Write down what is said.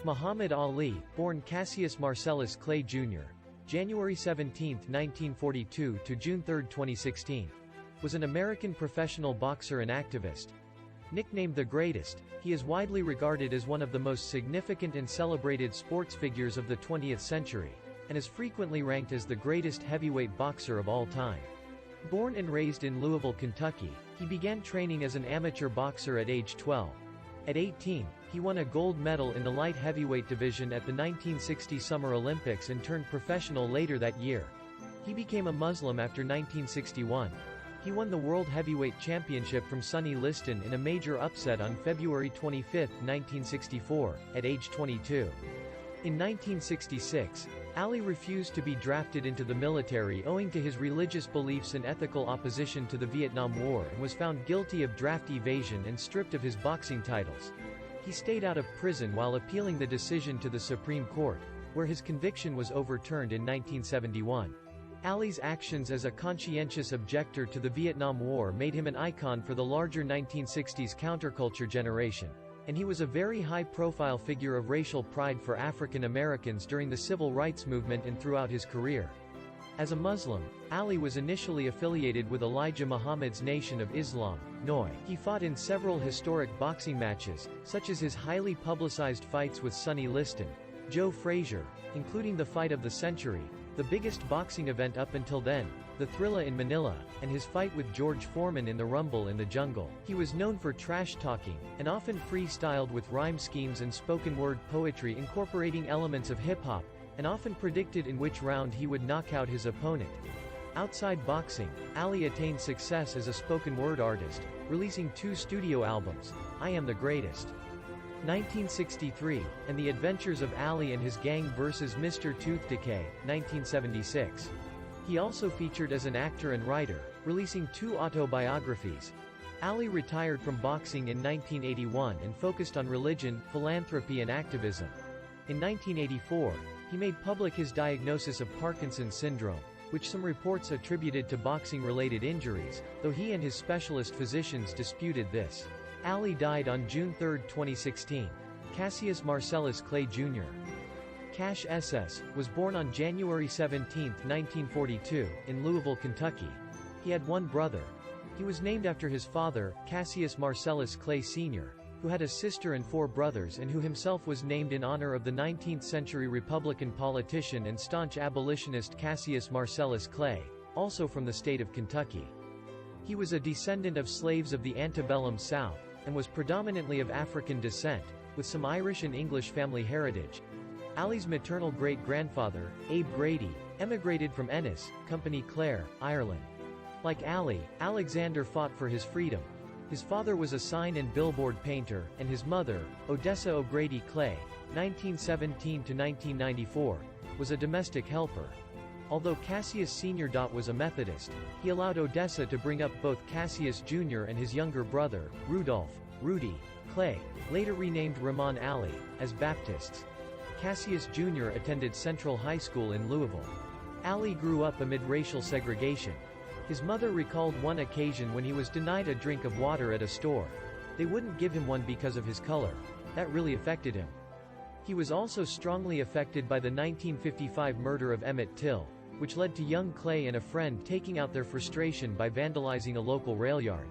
Muhammad Ali, born Cassius Marcellus Clay Jr., January 17, 1942 to June 3, 2016, was an American professional boxer and activist. Nicknamed the Greatest, he is widely regarded as one of the most significant and celebrated sports figures of the 20th century, and is frequently ranked as the greatest heavyweight boxer of all time. Born and raised in Louisville, Kentucky, he began training as an amateur boxer at age 12. At 18, he won a gold medal in the light heavyweight division at the 1960 Summer Olympics and turned professional later that year. He became a Muslim after 1961. He won the World Heavyweight Championship from Sonny Liston in a major upset on February 25, 1964, at age 22. In 1966, Ali refused to be drafted into the military owing to his religious beliefs and ethical opposition to the Vietnam War and was found guilty of draft evasion and stripped of his boxing titles. He stayed out of prison while appealing the decision to the Supreme Court, where his conviction was overturned in 1971. Ali's actions as a conscientious objector to the Vietnam War made him an icon for the larger 1960s counterculture generation, and he was a very high-profile figure of racial pride for African Americans during the civil rights movement and throughout his career. As a Muslim, Ali was initially affiliated with Elijah Muhammad's Nation of Islam, NOI. He fought in several historic boxing matches, such as his highly publicized fights with Sonny Liston, Joe Frazier, including the fight of the century, the biggest boxing event up until then, the Thrilla in Manila, and his fight with George Foreman in the Rumble in the Jungle. He was known for trash-talking, and often freestyled with rhyme schemes and spoken-word poetry incorporating elements of hip-hop, and often predicted in which round he would knock out his opponent. Outside boxing, Ali attained success as a spoken-word artist, releasing 2 studio albums, I Am the Greatest, 1963, and The Adventures of Ali and His Gang vs. Mr. Tooth Decay, 1976. He also featured as an actor and writer, releasing 2 autobiographies. Ali retired from boxing in 1981 and focused on religion, philanthropy and activism. In 1984, he made public his diagnosis of Parkinson's syndrome, which some reports attributed to boxing-related injuries, though he and his specialist physicians disputed this. Ali died on June 3, 2016. Cassius Marcellus Clay Jr. Cash SS, was born on January 17, 1942, in Louisville, Kentucky. He had one brother. He was named after his father, Cassius Marcellus Clay Sr., who had a sister and 4 brothers and who himself was named in honor of the 19th-century Republican politician and staunch abolitionist Cassius Marcellus Clay, also from the state of Kentucky. He was a descendant of slaves of the antebellum South, and was predominantly of African descent, with some Irish and English family heritage. Ali's maternal great-grandfather, Abe Grady, emigrated from Ennis, Company Clare, Ireland. Like Ali, Alexander fought for his freedom. His father was a sign and billboard painter, and his mother, Odessa O'Grady Clay, 1917–1994, was a domestic helper. Although Cassius Sr. was a Methodist, he allowed Odessa to bring up both Cassius Jr. and his younger brother, Rudolph, Rudy, Clay, later renamed Rahman Ali, as Baptists. Cassius Jr. attended Central High School in Louisville. Ali grew up amid racial segregation. His mother recalled one occasion when he was denied a drink of water at a store. They wouldn't give him one because of his color. That really affected him. He was also strongly affected by the 1955 murder of Emmett Till, which led to young Clay and a friend taking out their frustration by vandalizing a local rail yard.